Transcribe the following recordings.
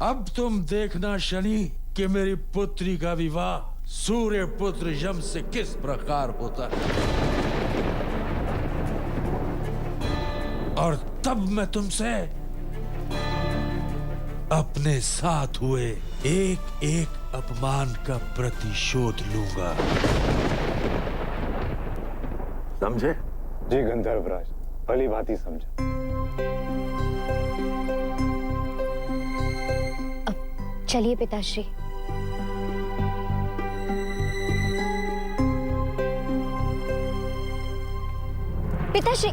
अब तुम देखना शनि कि मेरी पुत्री का विवाह सूर्य पुत्र यम से किस प्रकार होता है, और तब मैं तुमसे अपने साथ हुए एक एक अपमान का प्रतिशोध लूंगा। समझे? जी गंधर्वराज, भली भांति समझा। अब चलिए पिताश्री। पिताश्री,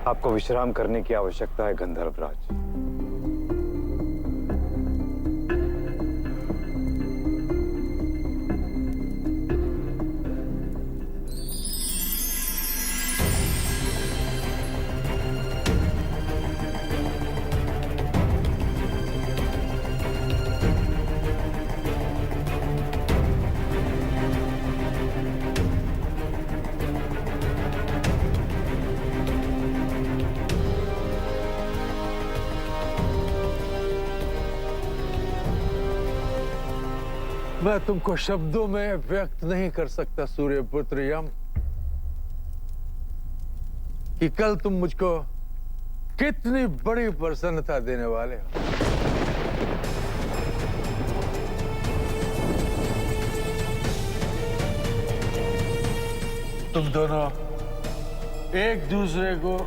आपको विश्राम करने की आवश्यकता है गंधर्वराज। मैं तुमको शब्दों में व्यक्त नहीं कर सकता सूर्यपुत्र यम कि कल तुम मुझको कितनी बड़ी प्रसन्नता देने वाले हो। तुम दोनों एक दूसरे को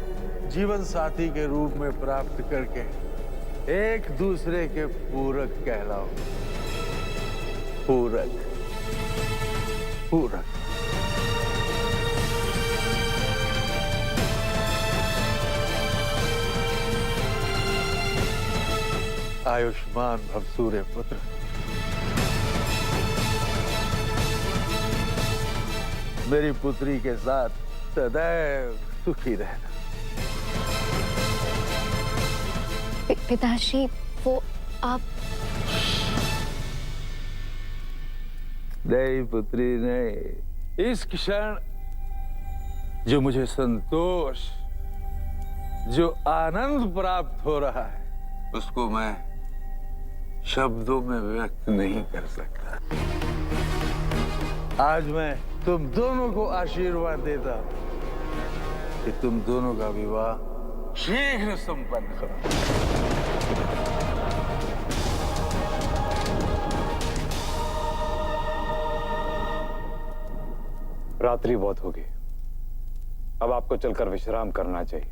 जीवन साथी के रूप में प्राप्त करके एक दूसरे के पूरक कहलाओ। पूरक, पूरक। आयुष्मान भव सूर्य पुत्र। मेरी पुत्री के साथ सदैव सुखी रहना। पिताश्री, वो आप नहीं पुत्री नहीं, इस क्षण जो मुझे संतोष, जो आनंद प्राप्त हो रहा है, उसको मैं शब्दों में व्यक्त नहीं कर सकता। आज मैं तुम दोनों को आशीर्वाद देता हूं कि तुम दोनों का विवाह शीघ्र संपन्न करो। रात्रि बहुत होगी, अब आपको चलकर विश्राम करना चाहिए।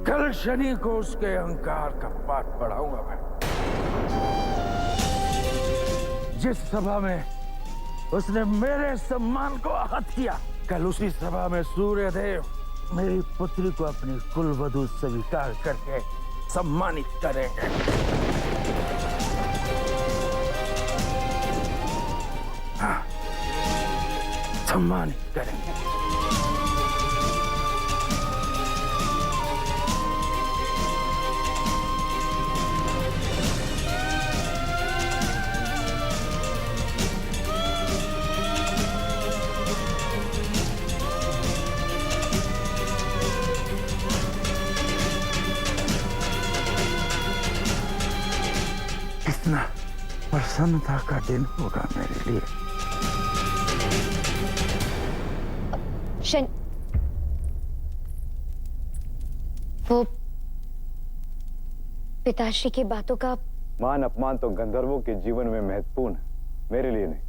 कल शनि को उसके अहंकार का पाठ पढ़ाऊंगा मैं। जिस सभा में उसने मेरे सम्मान को आहत किया, कल उसी सभा में सूर्यदेव मेरी पुत्री को अपनी कुलवधू स्वीकार करके सम्मानित करेंगे। हाँ, सम्मानित करेंगे। कितना प्रसन्नता का दिन होगा मेरे लिए। वो पिताश्री की बातों का मान अपमान तो गंधर्वों के जीवन में महत्वपूर्ण है, मेरे लिए नहीं।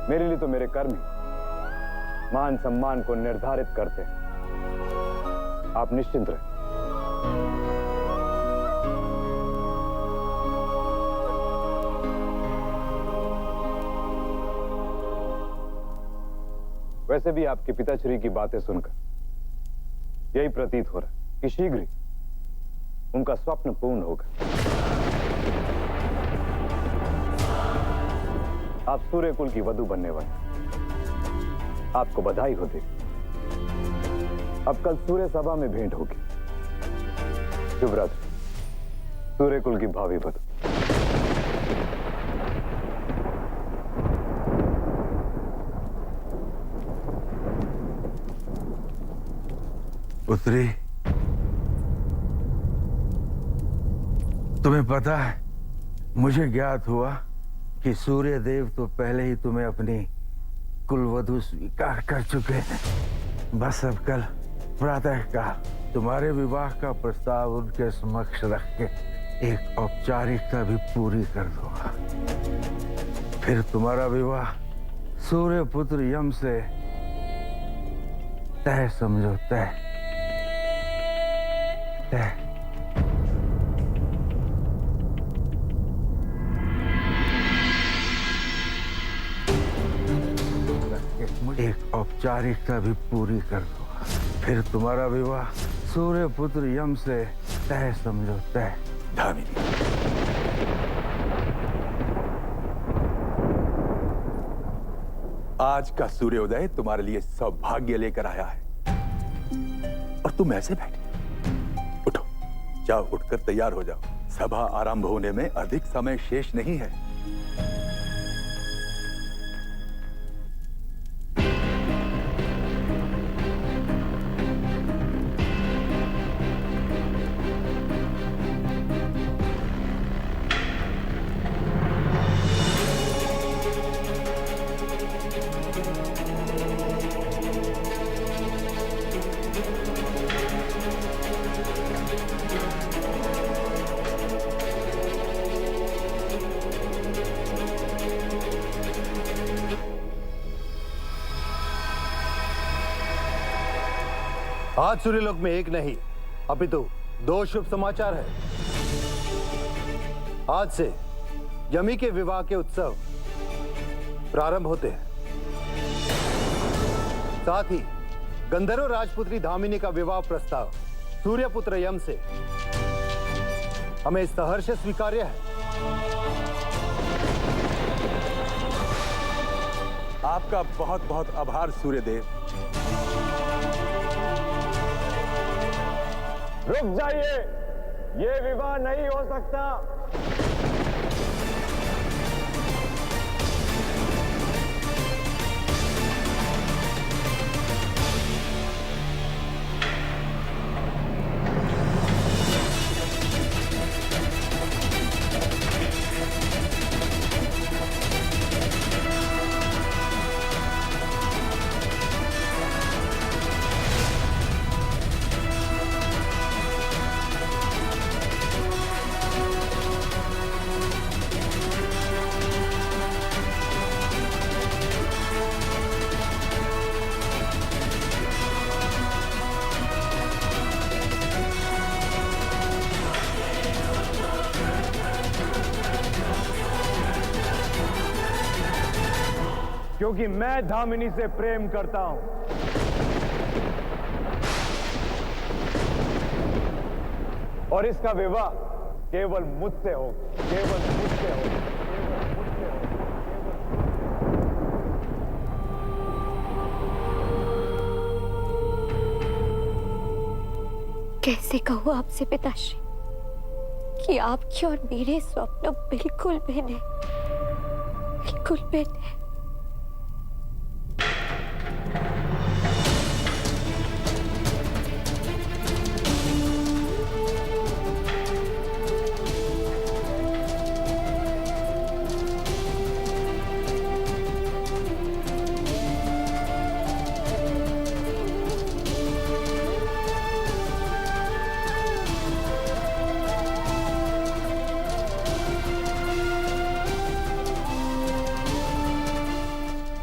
मेरे लिए तो मेरे कर्म ही मान सम्मान को निर्धारित करते हैं। आप निश्चिंत रहे। वैसे भी आपके पिताश्री की बातें सुनकर यही प्रतीत हो रहा है कि शीघ्र ही उनका स्वप्न पूर्ण होगा। आप सूर्य कुल की वधू बनने वाले, आपको बधाई हो देगी। अब कल सूर्य सभा में भेंट होगी। शुभ रात्रि, सूर्य कुल की भावी वधू। पुत्री, तुम्हें पता है, मुझे ज्ञात हुआ कि सूर्य देव तो पहले ही तुम्हें अपनी कुलवधु स्वीकार कर चुके हैं। बस अब कल प्रातःकाल तुम्हारे विवाह का प्रस्ताव उनके समक्ष रख के एक औपचारिकता भी पूरी कर दूंगा। फिर तुम्हारा विवाह सूर्य पुत्र यम से तय समझो, तय तय। एक औपचारिकता भी पूरी कर दूंगा। फिर तुम्हारा विवाह सूर्य पुत्र यम से तय समझो, तय। धामिनी, आज का सूर्योदय तुम्हारे लिए सौभाग्य लेकर आया है और तुम ऐसे बैठे। उठो, जाओ, उठकर तैयार हो जाओ। सभा आरंभ होने में अधिक समय शेष नहीं है। आज सूर्यलोक में एक नहीं अपितु दो शुभ समाचार है। आज से यमी के विवाह के उत्सव प्रारंभ होते हैं। साथ ही गंधर्व राजपुत्री धामिनी का विवाह प्रस्ताव सूर्यपुत्र यम से हमें सहर्ष स्वीकार्य है। आपका बहुत बहुत आभार सूर्यदेव। रुक जाइए, ये विवाह नहीं हो सकता। क्योंकि मैं धामिनी से प्रेम करता हूं और इसका विवाह केवल मुझसे हो, केवल मुझसे हो, केवल मुझसे हो, कैसे कहूँ आपसे पिताश्री कि आपके और मेरे स्वप्न बिल्कुल भिन्न हैं, बिल्कुल भिन्न हैं।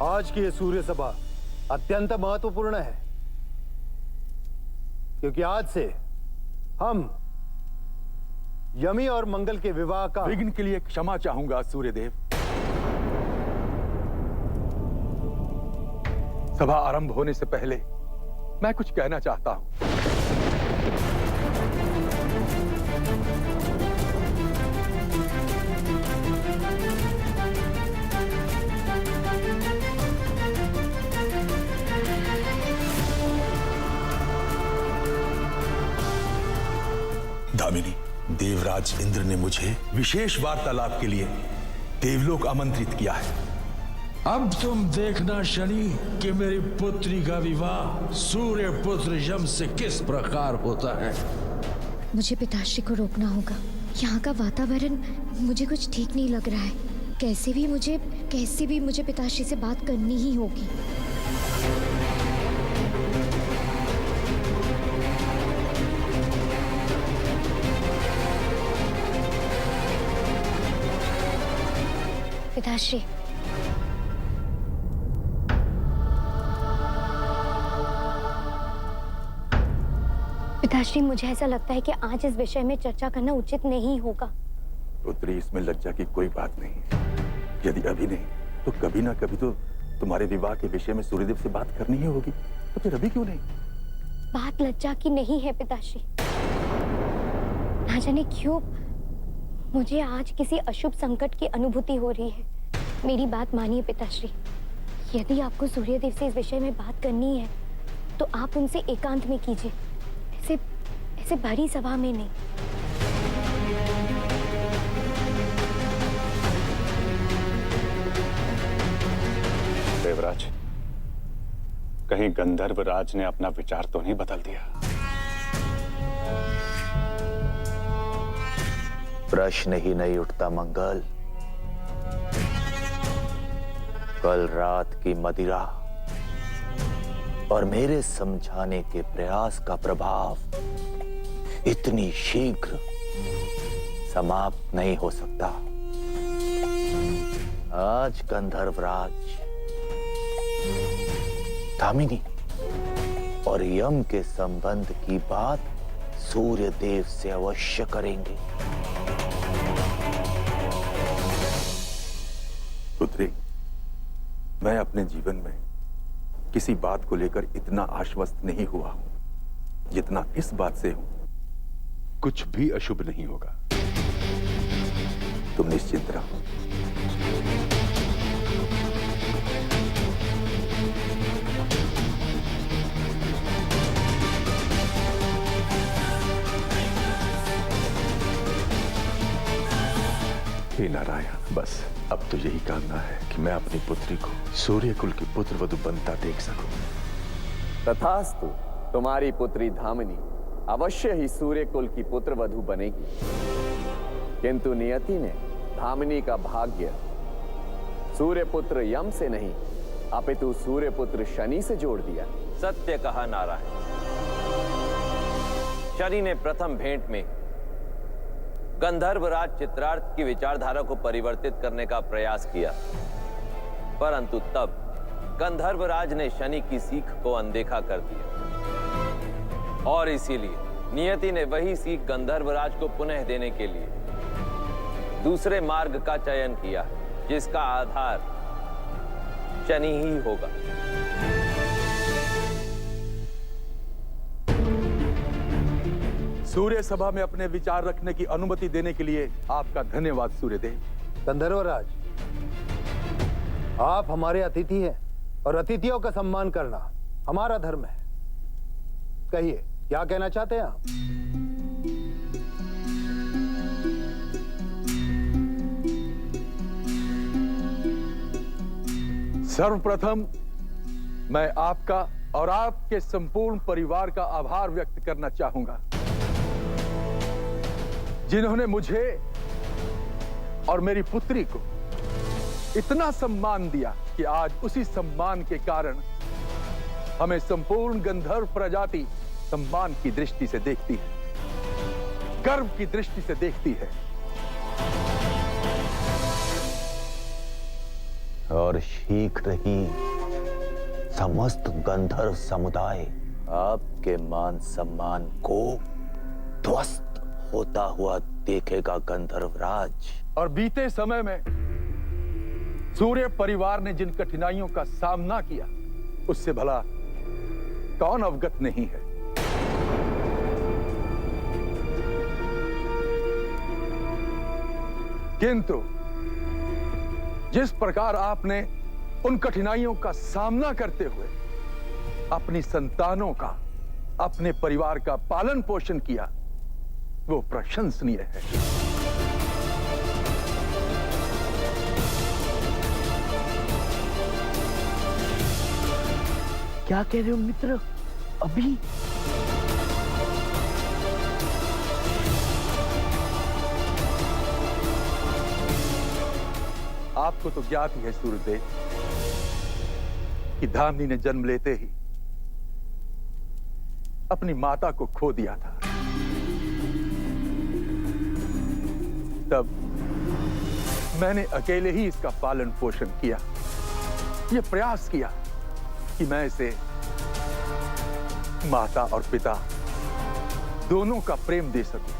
आज की ये सूर्य सभा अत्यंत महत्वपूर्ण है, क्योंकि आज से हम यमी और मंगल के विवाह का विघ्न के लिए क्षमा चाहूंगा सूर्यदेव। सभा आरंभ होने से पहले मैं कुछ कहना चाहता हूं। दामिनी, देवराज इंद्र ने मुझे विशेष वार्तालाप के लिए देवलोक आमंत्रित किया है। अब तुम देखना शनि कि मेरी पुत्री का विवाह सूर्य पुत्र यम से किस प्रकार होता है। मुझे पिताश्री को रोकना होगा। यहाँ का वातावरण मुझे कुछ ठीक नहीं लग रहा है। कैसे भी मुझे पिताश्री से बात करनी ही होगी। पिताश्री, पिताश्री, मुझे ऐसा लगता है कि आज इस विषय में चर्चा करना उचित नहीं होगा। पुत्री, इसमें लज्जा की कोई बात नहीं है। यदि अभी नहीं तो कभी ना कभी तो तुम्हारे विवाह के विषय में सूर्यदेव से बात करनी ही होगी, तो फिर अभी क्यों नहीं? बात लज्जा की नहीं है पिताश्री। ना जाने क्यों मुझे आज किसी अशुभ संकट की अनुभूति हो रही है। मेरी बात मानिए पिताश्री, यदि आपको सूर्यदेव से इस विषय में बात करनी है तो आप उनसे एकांत में कीजिए, ऐसे भरी सभा में नहीं। देवराज, कहीं गंधर्व राज ने अपना विचार तो नहीं बदल दिया? प्रश्न ही नहीं उठता मंगल। कल रात की मदिरा और मेरे समझाने के प्रयास का प्रभाव इतनी शीघ्र समाप्त नहीं हो सकता। आज गंधर्वराज दामिनी और यम के संबंध की बात सूर्य देव से अवश्य करेंगे। पुत्री, मैं अपने जीवन में किसी बात को लेकर इतना आश्वस्त नहीं हुआ हूं जितना इस बात से हूं। कुछ भी अशुभ नहीं होगा। तुम निश्चिंत रहो। हे नारायण, बस अब तो यही कामना है कि मैं अपनी पुत्री को सूर्य कुल की पुत्र वधु बनता देख सकूं। तथास्तु, तुम्हारी पुत्री धामिनी अवश्य ही सूर्य कुल की पुत्र वधु बनेगी। किंतु नियति ने धामिनी का भाग्य सूर्य पुत्र यम से नहीं अपितु सूर्य पुत्र शनि से जोड़ दिया। सत्य कहा नारायण। शनि ने प्रथम भेंट में गंधर्वराज चित्रार्थ की विचारधारा को परिवर्तित करने का प्रयास किया, परंतु तब गंधर्वराज ने शनि की सीख को अनदेखा कर दिया और इसीलिए नियति ने वही सीख गंधर्वराज को पुनः देने के लिए दूसरे मार्ग का चयन किया, जिसका आधार शनि ही होगा। सूर्य सभा में अपने विचार रखने की अनुमति देने के लिए आपका धन्यवाद सूर्यदेव। गंधर्वराज, आप हमारे अतिथि हैं और अतिथियों का सम्मान करना हमारा धर्म है। कहिए, क्या कहना चाहते हैं आप? सर्वप्रथम मैं आपका और आपके संपूर्ण परिवार का आभार व्यक्त करना चाहूंगा, जिन्होंने मुझे और मेरी पुत्री को इतना सम्मान दिया कि आज उसी सम्मान के कारण हमें संपूर्ण गंधर्व प्रजाति सम्मान की दृष्टि से देखती है, गर्व की दृष्टि से देखती है। और शीघ्र ही समस्त गंधर्व समुदाय आपके मान सम्मान को ध्वस्त होता हुआ देखेगा गंधर्वराज। और बीते समय में सूर्य परिवार ने जिन कठिनाइयों का सामना किया उससे भला कौन अवगत नहीं है। किंतु जिस प्रकार आपने उन कठिनाइयों का सामना करते हुए अपनी संतानों का, अपने परिवार का पालन पोषण किया, वो प्रशंसनीय है। क्या कह रहे हो मित्र? अभी आपको तो ज्ञात ही है सूर्यदेव कि धामनी ने जन्म लेते ही अपनी माता को खो दिया था। तब मैंने अकेले ही इसका पालन पोषण किया, यह प्रयास किया कि मैं इसे माता और पिता दोनों का प्रेम दे सकूं।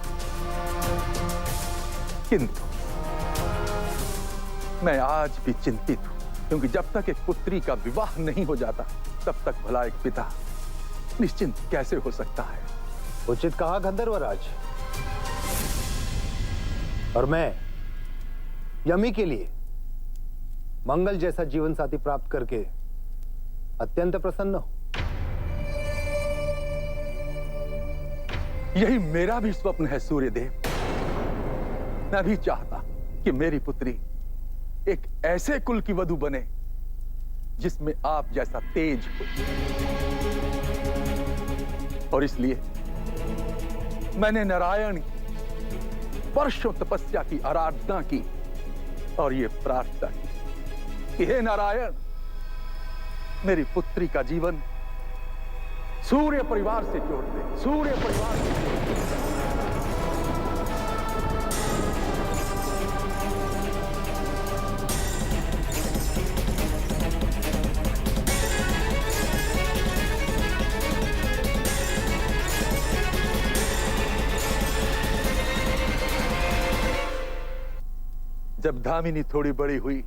किंतु मैं आज भी चिंतित हूं, क्योंकि जब तक एक पुत्री का विवाह नहीं हो जाता तब तक भला एक पिता निश्चिंत कैसे हो सकता है। उचित कहा गंधर्वराज। और मैं यमी के लिए मंगल जैसा जीवन साथी प्राप्त करके अत्यंत प्रसन्न हूं। यही मेरा भी स्वप्न है सूर्यदेव। मैं भी चाहता कि मेरी पुत्री एक ऐसे कुल की वधू बने जिसमें आप जैसा तेज हो। और इसलिए मैंने नारायण की वर्षों तपस्या की आराधना की और यह प्रार्थना की कि हे नारायण, मेरी पुत्री का जीवन सूर्य परिवार से जोड़ दे, सूर्य परिवार से जोड़ दे। जब धामिनी थोड़ी बड़ी हुई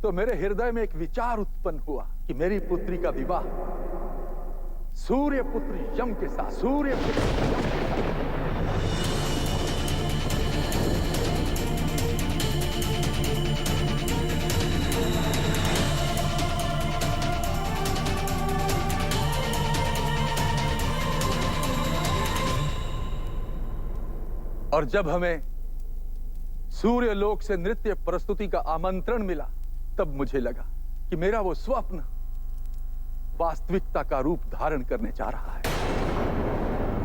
तो मेरे हृदय में एक विचार उत्पन्न हुआ कि मेरी पुत्री का विवाह सूर्य पुत्र यम के साथ, सूर्य पुत्र यम के साथ। और जब हमें सूर्य लोक से नृत्य प्रस्तुति का आमंत्रण मिला तब मुझे लगा कि मेरा वो स्वप्न वास्तविकता का रूप धारण करने जा रहा है।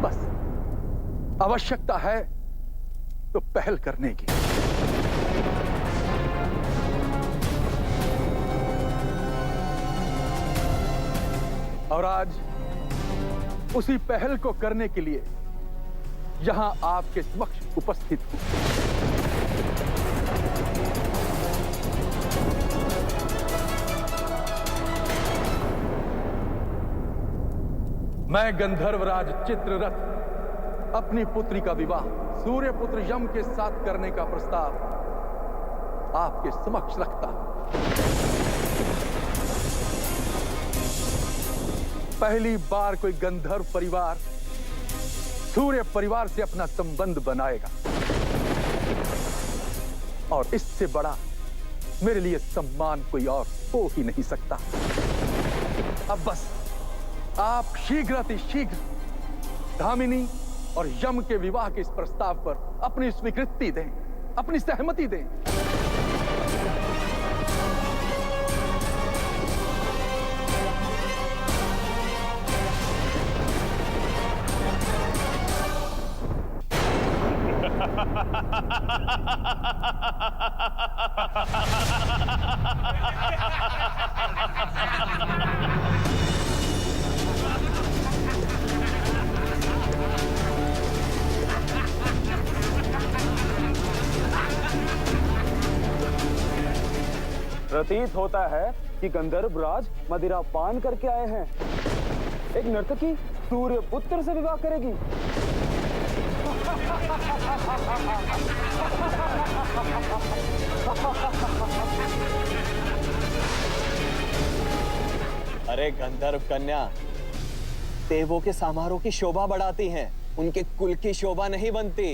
बस आवश्यकता है तो पहल करने की। और आज उसी पहल को करने के लिए यहां आपके समक्ष उपस्थित हूं। मैं गंधर्वराज चित्ररथ अपनी पुत्री का विवाह सूर्य पुत्र यम के साथ करने का प्रस्ताव आपके समक्ष रखता हूं। पहली बार कोई गंधर्व परिवार सूर्य परिवार से अपना संबंध बनाएगा और इससे बड़ा मेरे लिए सम्मान कोई और हो ही नहीं सकता। अब बस आप शीघ्र धामिनी और यम के विवाह के इस प्रस्ताव पर अपनी स्वीकृति दें, अपनी सहमति दें। प्रतीत होता है कि गंधर्व राज मदिरा पान करके आए हैं। एक नर्तकी सूर्य पुत्र से विवाह करेगी। अरे गंधर्व कन्या देवों के समारोह की शोभा बढ़ाती हैं, उनके कुल की शोभा नहीं बनती।